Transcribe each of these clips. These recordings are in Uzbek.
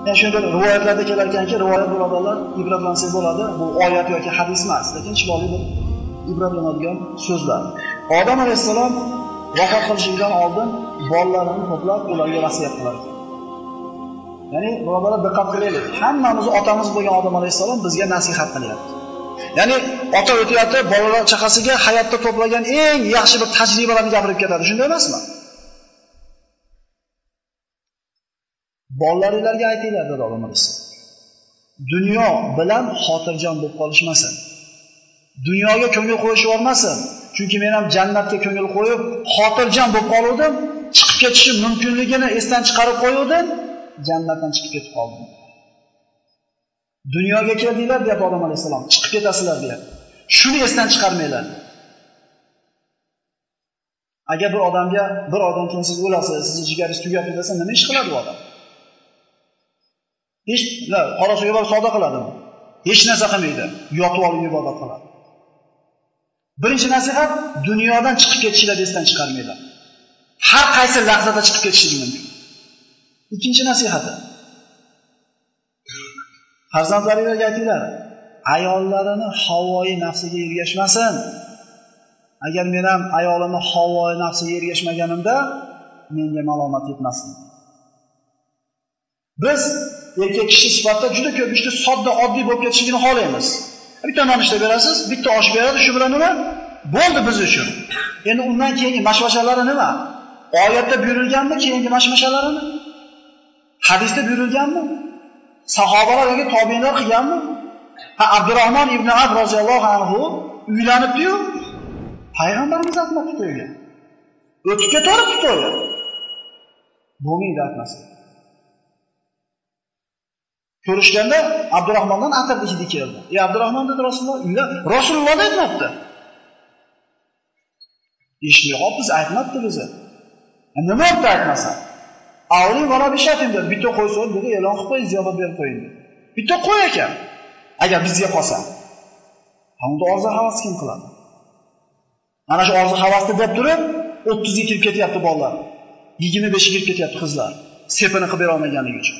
Men shunday rivoyatlarda kelar ekanki, rivoyat birodarlar ibratlansak bo'ladi. Bu oyat yoki hadis emas, lekin chiroyli bir ibratlanadigan so'zlar. Odam alayhissalom vafot qilishidan oldin bolalarini to'plab ularga vasiyat qilar ekan. Ya'ni birodarlar diqqat qilaylik. Hammamiz otamiz bo'lgan Odam alayhissalom bizga nasihat qilyapti. Ya'ni ota o'tyapti, bolalar chaqasiga hayotda to'plagan eng yaxshi bir tajribalarni gapirib ketadi. Shunday emasmi? Bolalaringizga aytinglar dedi Odam alayhissalom. Dunyo bilan xotirjam bo'lib qolishmasin. Dunyoga ko'ngil qo'yishib olmasin. Chunki men ham jannatga ko'ngil qo'yib, xotirjam bo'lib qoldim, chiqib ketishim mumkinligini esdan chiqarib qo'ydim, jannatdan chiqib ketib qoldim. Dunyoga keldinglar deb Odam alayhissalom, chiqib ketasizlar deb. Shuni esdan chiqarmanglar. Agar bir odamga bir oydan keyin siz o'lasiz, sizni jigaringiz tugab desa, nima ish qiladi bu odam? Hech qorasuga borib savdo qiladimi? Hech narsa qilmaydi. Yotib olib ibodat qiladi. Birinchi nasihat, dunyodan chiqib ketishinglarni esdan chiqarmanglar. Har qaysi lahzada chiqib ketishingiz mumkin. Ikkinchi nasihati. Farzandlaringizga aytinglar, ayollarini havoyi nafsiga ergashmasin. Agar men ham ayolimni havoyi nafsiga ergashmaganimda, menga malomat yetmasin. Biz erkak kishi sifatida juda ko'p ishni sodda, oddiy bo'lib ketishini xohlaymiz. Bitta nonushta berasiz, bitta osh beradi, shu bilan nima? Bo'ldi biz uchun. Endi undan keyingi mashmashalari nima? Oyatda buyurilganmi keyingi mashmashalarini? Hadisda buyurilganmi? Sahobalar yoki tobiinlar qilganmi? Abdurrahmon ibn Avf roziyallohu anhu uylanibdi-yu, payg'ambarimiz aytmoqda to'yga. O'tib ketaveribdi to'yga. Bo'lmaydi aytmasa. Ko'rishganda Abdurrahmondan atir hidi keldi. Abdurrahmon dedi Rasululloh, uylan. Rasululloh aytmoqda. Eshitmay biz aytmabdi bizni. Nima deb aytmasa? Avling vara bishatim dedi. Bitta qo'ysin dedi, e'lon qilib qo'ying, ziyofat berib qo'ying dedi. Bitta qo'y ekan. Agar bizga qolsa. Unda orzu havas kim qiladi? Mana shu orzu havasni deb turib 30 ga kirib ketyapti bolalar. 25 ga kirib ketyapti qizlar. Sepini qilib bera olmaganligi uchun.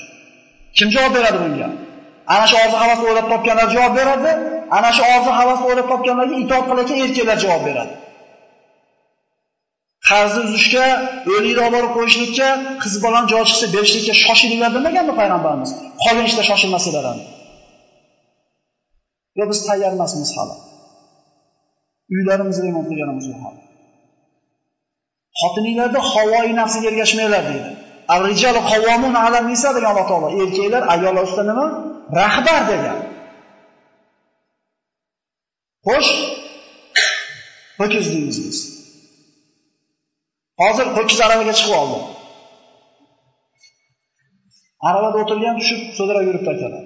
Kim javob beradi bunga? Ana shu orzu havasni o'ylab topganlar javob beradi. Ana shu orzu havasni o'ylab topganlarga itoat qilayotgan erkaklar javob beradi. Qarzni uzishga, o'likni olib borib qo'yishlikka, qiz bolani joy chiqsa berishlikka shoshilinglar demaganmi payg'ambarimiz? Qolgan ishda shoshilmasanglar ham. Yo biz tayyor emasmiz hali. Uylarimizni remont qilganimiz yo'q hali. Xotininglarda havoyi nafsiga ergashmanglar deydi. Ar-rijalu qawwamun 'ala an-nisa degan Alloh taolo. Erkaklar ayollar ustida nima? Rahbar degan. Xo'sh, ho'kiz deymiz biz. Hozir ho'kiz aravaga chiqib oldi. Aravada o'tirgan tushib so'dira yuribdi akalar.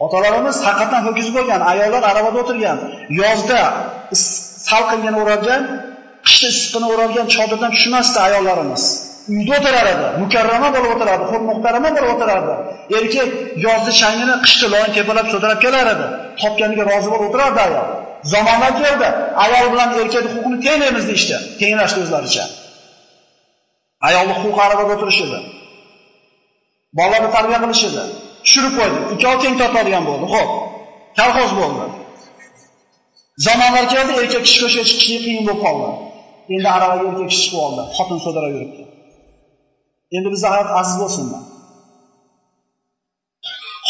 Otalarimiz haqiqatan ho'kiz bo'lgan, ayollar aravada o'tirgan, yozda salqingani o'ralgan, qishda issiqini o'ralgan chodirdan tushmasdi ayollarimiz. Uyda o'tirar edi, mukarrama bo'lib o'tirardi, muhtarama bo'lib o'tirardi. Erkak yozda changini, qishda loyin tepalab so'dirab kelar edi. Topganiga rozi bo'lib o'tirardi ayol. Zamonlar keldi, ayol bilan erkakning huquqini tenglaymiz deydi, tenglashdi o'zlaricha. Ayolning huquqi aravada o'tirish edi. Bolalarni tarbiya qilish edi. Tushirib qo'ydi. Ikkovi teng tortadigan bo'ldi. Xo'p, kolxoz bo'ldi. Zamonlar keldi, erkak kishi ko'chaga chiqishi qiyin bo'lib qoldi. Endi aravaga erkak kishi chiqib oldi, xotin so'dara yuribdi. Endi bizda hayot aziz bo'lsinmi?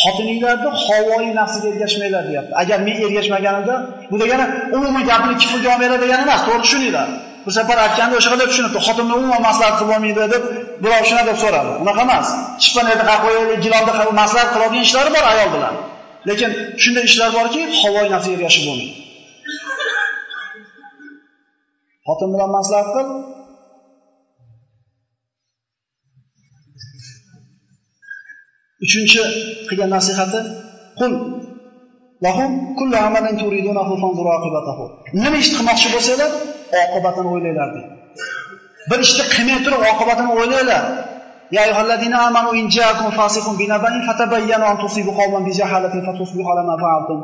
Xotininglarni havoyi nafsiga ergashmanglar deyapti. Agar men ergashmaganimda, bu degani umumiy gapni ikki pulga olmaylar degani emas, to'g'ri tushuninglar. Bu safar aytganda o'sha qilib tushunibdi. Xotinni umuman maslahat qilib olmaydi deb birov shuna deb so'radi. Unaqa emas. Chippanada qo'yib, gilonda maslahat qiladigan ishlari bor ayol bilan. Lekin shunday ishlar borki, havoyi nafsiga ergashib bo'lmaydi. Xotin bilan maslahat qil. Uchinchi qilgan nasihati, qul lahum kullu amalin turidunahu fanzuru aqibatahu. Nima ish qilmoqchi bo'lsanglar, oqibatini o'ylanglar deydi. Bir ishni qilmay turib oqibatini o'ylanglar. Ya ayyuhallazina amanu in ja'akum fasiqun binaba'in fatabayyanu an tusibu qawman bi jahalatin fatusbihu ala ma fa'altum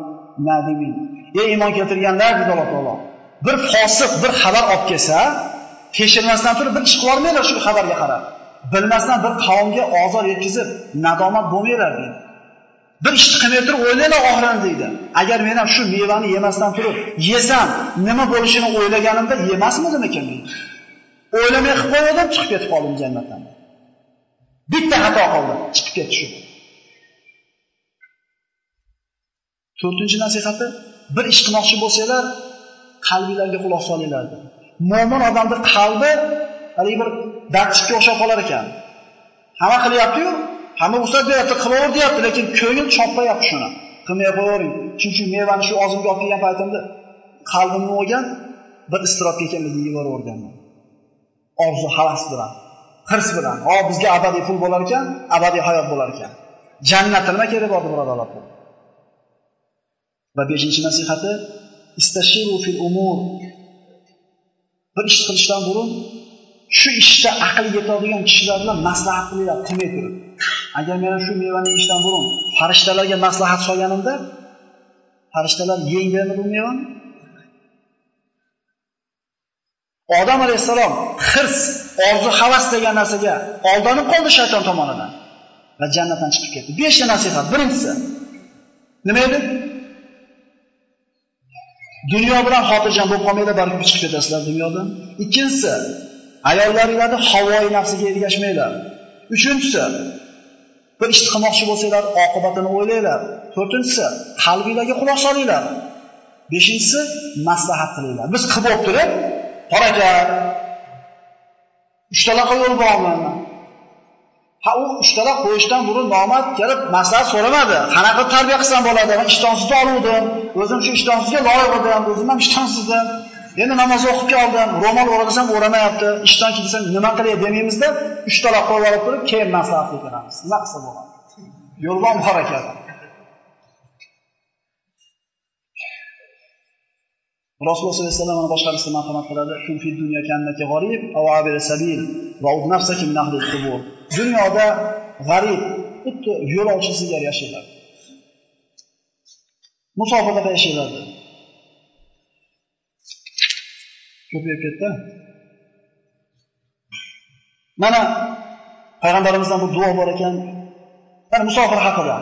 nadimin. Ey iymon keltirganlar dedi Alloh taolo. Bir fosiq bir xabar olib kelsa, tekshirmasdan turib bir ish qilolmaylar shu xabarga qarab. bilmasdan bir qavmga ozor yetkazib, nadomat bo'lmanglar deydi. Bir ishni qilmay turib o'ylaylar oxirini deydi. Agar men ham shu mevani yemasdan turib, yesam, nima bo'lishini o'ylaganimda yemasmidim deydi. O'ylamay qilib qo'ydim, chiqib ketib qoldim jannatdan. Bitta xato qildim, chiqib ketdi shu. 4-nasihati, bir ish qilmoqchi bo'lsanglar, qalbingizga quloq solinglar. Mo'min odamning qalbi hali bir datchikka o'xshab qolar ekan. Hamma qilyapti-yu, hamma ustoz deyapti, qilaver deyapti, lekin ko'ngil chopmayapti shuni. Qilmay qo'yavering. Chunki mevani shu og'zimga olib kelgan paytimda qalbim o'lgan, bir istirobga ekanligini yeyveraverganman. Orzu, havas bilan, hirs bilan, bizga abadiy pul bo'lar ekan, abadiy hayot bo'lar ekan. Jannat nima kerak bor birodarlar? Va 5-nasihati, istashiru fil umur. Bir ish qilishdan burun shu ishda aql yetadigan kishilar bilan maslahat qilinglar, qilmay turib. Agar men shu mevani yeyishdan burun farishtalarga maslahat solganimda, farishtalar yengbermi bu mevani? Odam alayhisalom hirs, orzu, havas degan narsaga aldanib qoldi shayton tomonidan va jannatdan chiqib ketdi. 5-nasihat. Birinchisi nima edi? Dunyo bilan xotirjam bo'lib qolmanglar, balki chiqib ketasizlar dunyodan. Ikkinchisi, ayollaringizning havoi nafsiga ergashmanglar. Uchinchisi, bir ish qilmoqchi bo'lsanglar, oqibatini o'ylanglar. To'rtinchisi, qalbingizga quloq solinglar. Beshinchisi, maslahat qilinglar. Biz qilib bo'lib turib, "Qoraka, ushtalaqa yo'l borman." U ushtala qo'yishdan burun nomard kelib maslahat so'ramadi. Qanaqa tarbiya qilsam bo'ladi? Men ishtonsizda oluvdim. O'zim shu ishtonsizga loyiq edim. O'zim ham ishtonsizdim. Endi namoz o'qib keldim. Ro'mol o'rasam o'ramayapti. Ishton kelsam nima qilay demaymizda, ushtala qo'yib olib turib, keyin maslahat beramiz. Nima qilsa bo'ladi? Yo'ldan barakat. Rasululloh sollallohu alayhi vasallam boshqa hadisda marhamat qiladi. Kun fi dunya kannaka g'arib aw abir sabil va ud nafsaka min ahli al-qubur. Dunyoda g'arib, xuddi yo'lovchi singari yashaydi. Musofirda yashaydi. Ko'payib ketdi. Mana payg'ambarimizdan bu duo bor ekan. Mana musofir haqida.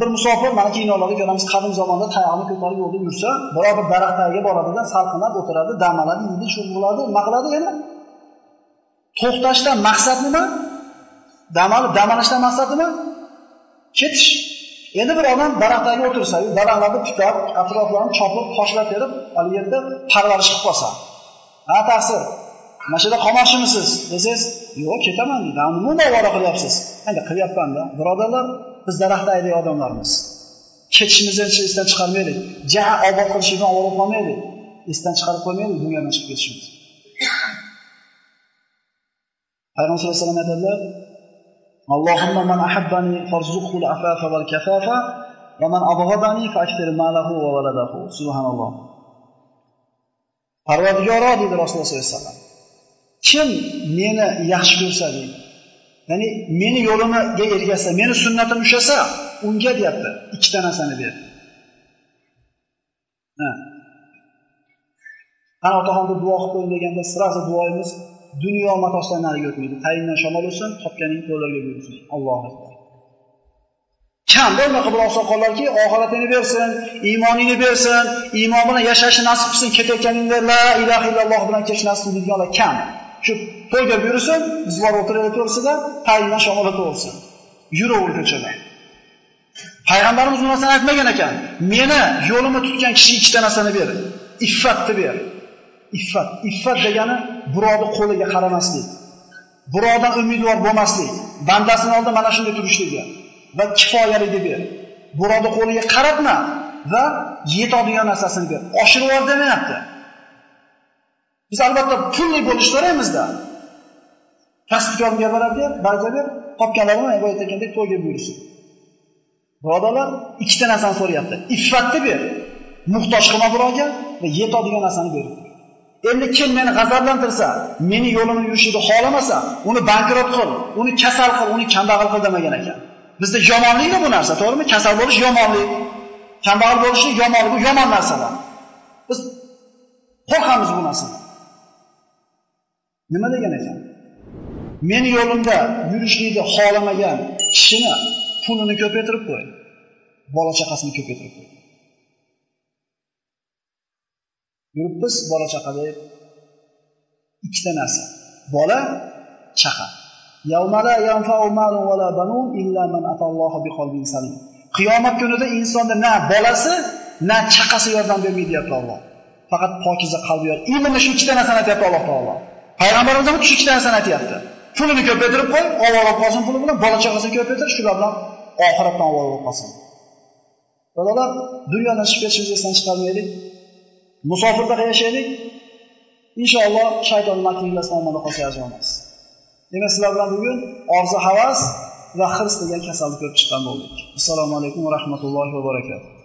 Bir musofir mana kinolarda ko'ramiz, qadim zamonda tayog'ini ko'tarib yo'lda yursa, biror bir daraxt tagiga boradi-da, salqinlab o'tiradi, dam oladi, yeydi, shuni bo'ladi, nima qiladi yana? To'xtashdan maqsad nima? Dam olishdan maqsad nima? Ketish. Endi bir odam daraxt tagiga o'tirsa, daraxtlarni tutab, atroflarini chopib, toshlab berib, hali yerda parvarish qilib qolsa. Ha, taqsir. Mana shu yerda qolmoqchimisiz? Desangiz, "Yo'q, ketaman" deydi. "Nima ovora qilyapsiz?" Endi qilyapman-da. Birodarlar, biz daraxtdagi odamlarmiz. Ketishimizni esdan chiqarmaylik. Jaha obod qilishdan ovora qolmaylik. Esdan chiqarib qo'ymaylik, dunyodan chiqib ketishimiz. Payg'ambar sollallohu alayhi vasallam aytadilar: "Allohumma man ahabbani farzuqhu al-afafa wal kafafa va man abghadani fa'kthir malahu wa waladahu." Subhanalloh. Parvardigoro dedi Rasululloh sollallohu alayhi vasallam. Kim meni yaxshi ko'rsa deydi. Ya'ni meni yo'limga ergashsa, meni sunnatim ushlasa, unga deyapti, ikkita narsani ber. Qani otaxonga duo qilib qo'ying deganda, sirasi duoyimiz dunyo matosidan nariga o'tmaydi. Tayindan shamol o'tsin, topganing qo'llarga buyursin. Allohu akbar. Kam bo'lma qilib oqsoqollarki, oxiratini bersin, iymonini bersin, iymon bilan yashashni nasib qilsin, ketayotganingda la ilaha illalloh bilan kechish nasib qilganlar kam. Shu to'yga buyursin, bizlar o'tirayotgan to'g'risida tayindan shamol o'tsin. Yuraver ko'chada. Payg'ambarimiz bu narsani aytmagan ekan. Meni yo'limni tutgan kishi ikkita narsani ber. Iffatni ber. Iffat degani birovning qo'liga qaramaslik. Birovdan umidvor bo'lmaslik. Bandasining oldida mana shunday turishligi va kifoyalikni ber. Birovning qo'liga qaratma va yetadigan narsasini ber. Oshirib ol demayapti. Biz albatta pulli bo'lish so'raymiz-da. Kasbkorga beradi, barcha ber, topganlarini aytib aytgandek to'yga buyursin. Birodarlar, ikkita narsani so'rayapti. Iffatni ber. Muhtoj qilma birovga va yetadigan narsani ber. Endi kim meni g'azablantirsa, meni yo'limni yurishini xohlamasa, uni bankrot qil, uni kasal qil, uni kambag'al qil demagan ekan. Bizda yomonlikmi bu narsa, to'g'rimi? Kasal bo'lish yomonlik, kambag'al bo'lish yomonlik, bu yomon narsalar. Biz qo'rqamiz bu narsadan. Nima degan ekan? Meni yo'limda yurishlikni xohlamagan kishini pulini ko'paytirib qo'y. Bola chaqasini ko'paytirib qo'y. Yuribmiz bola chaqa deb ikkita narsa. Bola, chaqa. Yawmala yanfa'u malun wala banun illa man atalloha biqalbin salim. Qiyomat kunida insonda na bolasi, na chaqasi yordam bermaydi deyapti Alloh. Faqat pokiza qalbi yor. Mana shu ikkita narsani aytayapti Alloh taolo. Payg'ambarimiz ham shu ikkita narsani aytayapti. Pulini ko'paytirib qo'y, Alloh qolsin puli bilan, bola chaqasini ko'paytir, shular bilan oxiratdan Alloh qolsin. Birodalar, dunyoni shipeshimizdan chiqarmaylik. Musofirda yashaylik. Inshaalloh shayton makriylasidan omonda qolsa yashaymiz. Demak, sizlar bilan bugun orzu havas va hirs degan kasallik ko'rib chiqqan bo'ldik. Assalomu alaykum va rahmatullohi va barakatuh.